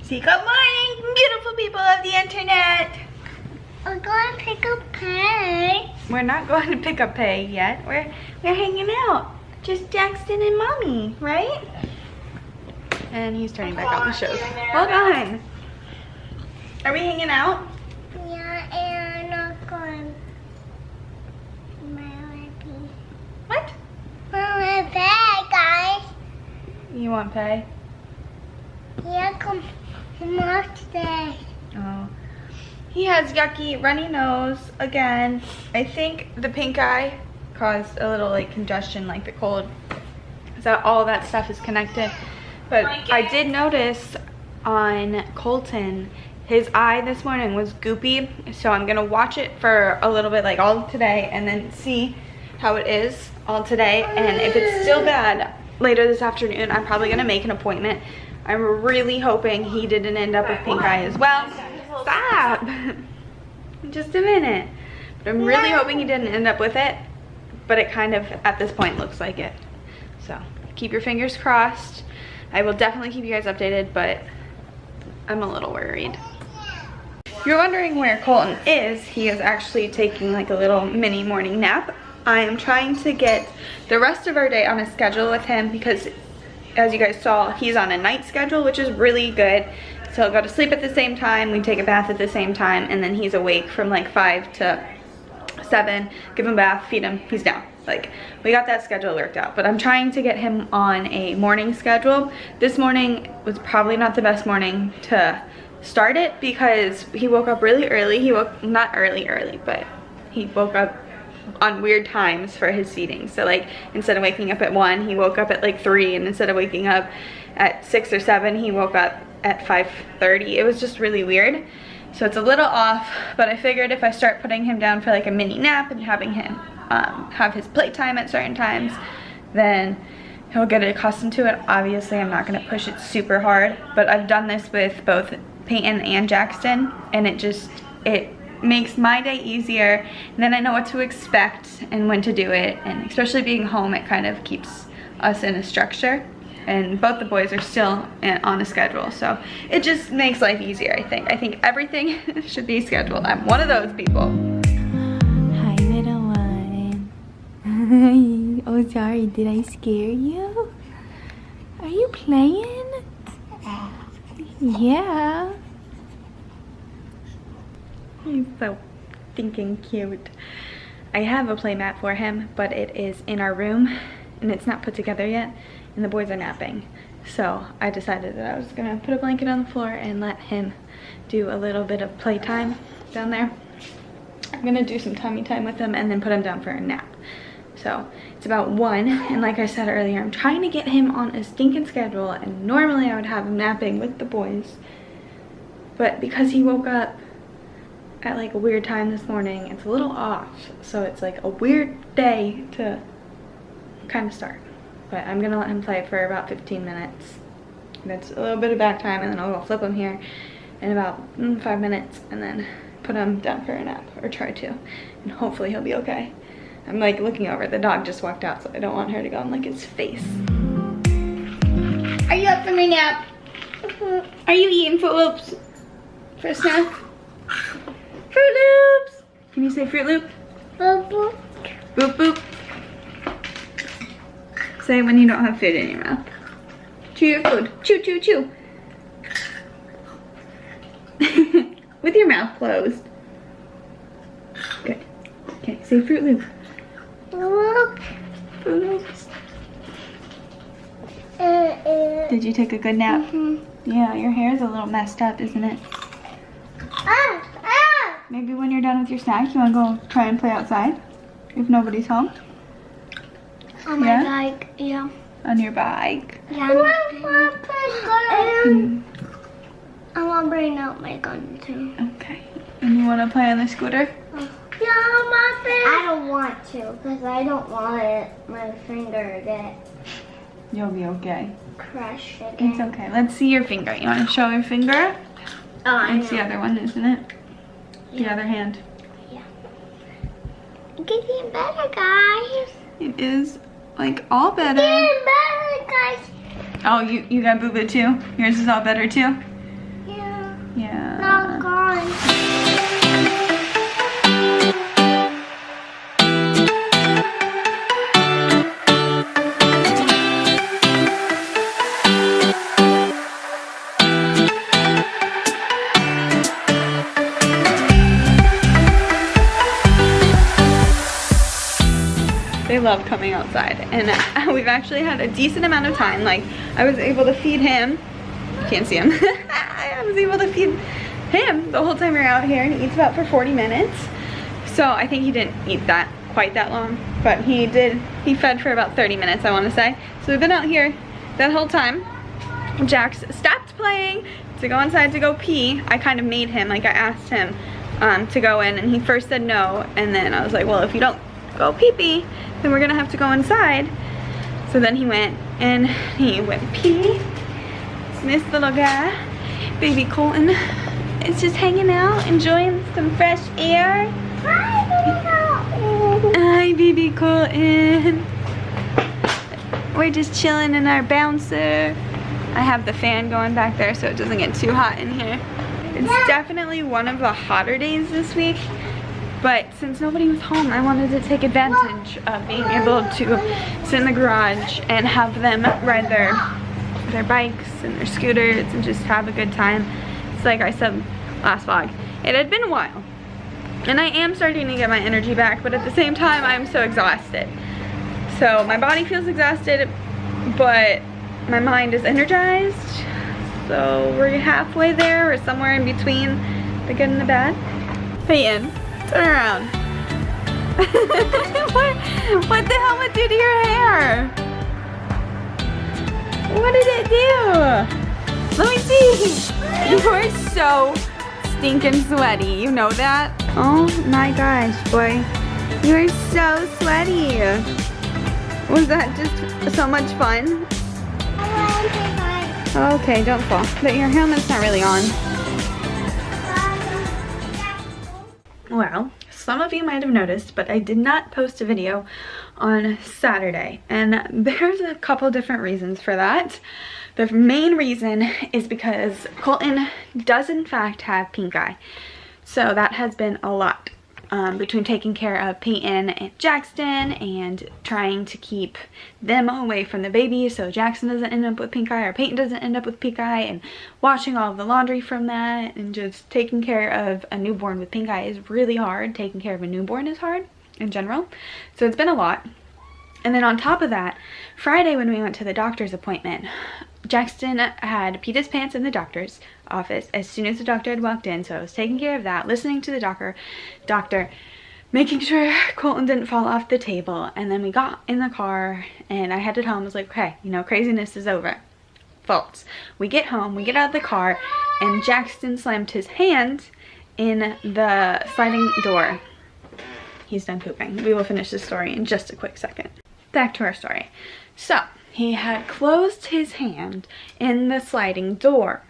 Say good morning, beautiful people of the internet. We're going to pick up Pay. We're not going to pick up Pay yet. We're hanging out. Just Jackson and Mommy, right? And he's turning back on the shows. Hold on. Are we hanging out? Yeah, and I'm not going. What? I want Pay, guys. You want Pay? Yeah, come off today. Oh. He has yucky runny nose again. I think the pink eye caused a little like congestion, like the cold. So all of that stuff is connected. But I did notice on Colton, his eye this morning was goopy. So I'm gonna watch it for a little bit, like all today, and then see how it is all today. And if it's still bad later this afternoon, I'm probably gonna make an appointment. I'm really hoping he didn't end up with pink eye as well. Stop! Just a minute. But I'm really hoping he didn't end up with it. But it kind of, at this point, looks like it. So, keep your fingers crossed. I will definitely keep you guys updated, but I'm a little worried. If you're wondering where Colton is, he is actually taking like a little mini morning nap. I am trying to get the rest of our day on a schedule with him because, as you guys saw, he's on a night schedule, which is really good. So he'll go to sleep at the same time, we take a bath at the same time, and then he's awake from like 5 to 7, give him a bath, feed him, he's down. Like, we got that schedule worked out. But I'm trying to get him on a morning schedule. This morning was probably not the best morning to start it because he woke up really early. He woke, not early, but he woke up on weird times for his feeding. So like, instead of waking up at 1, he woke up at like 3, and instead of waking up at 6 or 7, he woke up at 5:30. It was just really weird. So it's a little off, but I figured if I start putting him down for like a mini nap and having him have his playtime at certain times, then he'll get accustomed to it. Obviously, I'm not gonna push it super hard, but I've done this with both Peyton and Jackson, and it makes my day easier, and then I know what to expect and when to do it, and especially being home, it kind of keeps us in a structure. And both the boys are still on a schedule, so it just makes life easier, I think. I think everything should be scheduled. I'm one of those people. Hi, little one. Oh, sorry, did I scare you? Are you playing? Yeah. He's so stinking cute. I have a play mat for him, but it is in our room, and it's not put together yet. And the boys are napping, so I decided that I was gonna put a blanket on the floor and let him do a little bit of playtime down there. I'm gonna do some tummy time with him and then put him down for a nap. So it's about 1, and like I said earlier, I'm trying to get him on a stinking schedule, and normally I would have him napping with the boys, but because he woke up at like a weird time this morning, it's a little off. So it's like a weird day to kind of start. But I'm gonna let him play for about 15 minutes. That's a little bit of back time, and then I'll go flip him here in about 5 minutes, and then put him down for a nap, or try to, and hopefully he'll be okay. I'm like looking over, the dog just walked out, so I don't want her to go and lick his face. Are you up for my nap? Are you eating Fruit Loops for a snack? Fruit Loops! Can you say Fruit Loop? Boop, boop. Boop, boop. Say when you don't have food in your mouth. Chew your food. Chew, chew, chew. With your mouth closed. Good. Okay, say Fruit Loop. Look. Fruit Loops. Did you take a good nap? Mm-hmm. Yeah, your hair is a little messed up, isn't it? Ah, ah. Maybe when you're done with your snack, you want to go try and play outside? If nobody's home? On my bike, yeah. On your bike? Yeah. I want to bring out my gun too. Okay. And you want to play on the scooter? Yeah, I don't want to, because I don't want my finger to get You'll be okay. crushed again. It's okay. Let's see your finger. You want to show your finger? Oh, It's the other one, isn't it? The Yeah. other hand. Yeah. It's getting better, guys. It is like all better. Getting better, guys. Oh, you got boo-boo too? Yours is all better too? Yeah. No, gone. They love coming outside, and we've actually had a decent amount of time. Like, I was able to feed him. Can't see him. I was able to feed him the whole time we were out here, and he eats about for 40 minutes. So I think he didn't eat that quite that long, but he fed for about 30 minutes, I want to say. So we've been out here that whole time. Jax stopped playing to go inside to go pee. I kind of made him, like I asked him to go in, and he first said no, and then I was like, well, if you don't go pee-pee, then we're gonna have to go inside. So then he went and he went pee. This little guy, baby Colton, is just hanging out, enjoying some fresh air. Hi, baby Colton. Hi, baby Colton. We're just chilling in our bouncer. I have the fan going back there so it doesn't get too hot in here. It's definitely one of the hotter days this week, but since nobody was home, I wanted to take advantage of being able to sit in the garage and have them ride their bikes and their scooters and just have a good time. It's like I said last vlog, it had been a while, and I am starting to get my energy back, but at the same time, I'm so exhausted. So my body feels exhausted, but my mind is energized. So we're halfway there, or somewhere in between the good and the bad. Peyton, turn around. what the hell would do to your hair? What did it do? Let me see. You are so stinking sweaty. You know that? Oh my gosh, boy. You are so sweaty. Was that just so much fun? Okay, don't fall. But your helmet's not really on. Well, some of you might have noticed, but I did not post a video on Saturday, and there's a couple different reasons for that. The main reason is because Colton does in fact have pink eye. So that has been a lot between taking care of Peyton and Jackson and trying to keep them away from the baby so Jackson doesn't end up with pink eye or Peyton doesn't end up with pink eye, and washing all of the laundry from that, and just taking care of a newborn with pink eye is really hard. Taking care of a newborn is hard in general. So it's been a lot. And then on top of that, Friday when we went to the doctor's appointment, Jackson had peed his pants in the doctor's office as soon as the doctor had walked in, so I was taking care of that, listening to the doctor, making sure Colton didn't fall off the table. And then we got in the car and I headed home. I was like, okay, you know, craziness is over. False. We get home, we get out of the car, and Jackson slammed his hand in the sliding door. He's done pooping. We will finish this story in just a quick second. Back to our story. So he had closed his hand in the sliding door,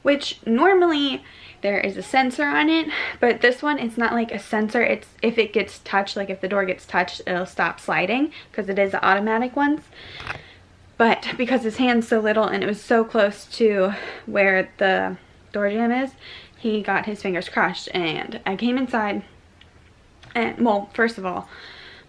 which normally there is a sensor on it, but this one, it's not like a sensor. It's if it gets touched, like if the door gets touched, it'll stop sliding because it is the automatic ones. But because his hand's so little and it was so close to where the door jamb is, he got his fingers crushed. And I came inside and, well, first of all,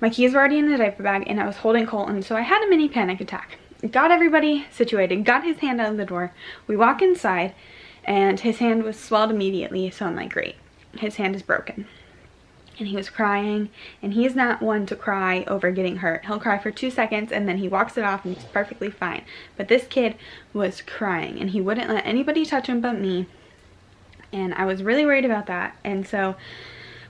my keys were already in the diaper bag and I was holding Colton, so I had a mini panic attack. Got everybody situated, got his hand out of the door. We walk inside and his hand was swelled immediately, so I'm like, great, his hand is broken. And he was crying, and he is not one to cry over getting hurt. He'll cry for 2 seconds and then he walks it off and he's perfectly fine. But this kid was crying and he wouldn't let anybody touch him but me. And I was really worried about that. And so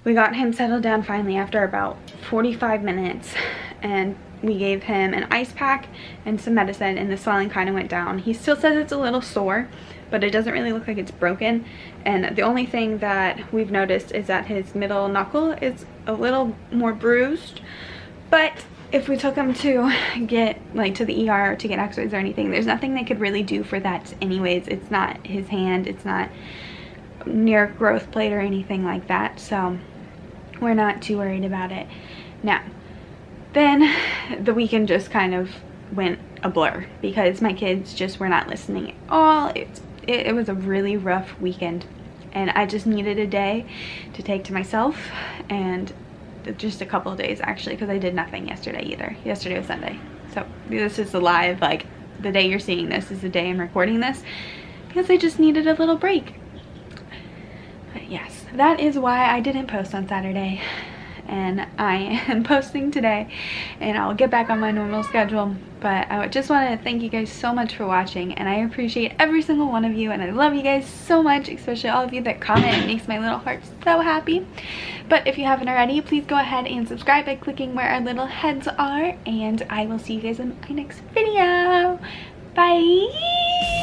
we got him settled down finally after about 45 minutes, and we gave him an ice pack and some medicine, and the swelling kind of went down. He still says it's a little sore, but it doesn't really look like it's broken. And the only thing that we've noticed is that his middle knuckle is a little more bruised. But if we took him to get to the ER to get x-rays or anything, there's nothing they could really do for that anyways. It's not his hand, it's not near growth plate or anything like that, so we're not too worried about it. Now, then the weekend just kind of went a blur because my kids just were not listening at all. It was a really rough weekend and I just needed a day to take to myself, and just a couple of days actually, because I did nothing yesterday either. Yesterday was Sunday. So this is the live, like the day you're seeing this is the day I'm recording this, because I just needed a little break. But yes, that is why I didn't post on Saturday, and I am posting today, and I'll get back on my normal schedule. But I just want to thank you guys so much for watching, and I appreciate every single one of you, and I love you guys so much, especially all of you that comment. It makes my little heart so happy. But if you haven't already, please go ahead and subscribe by clicking where our little heads are, and I will see you guys in my next video. Bye!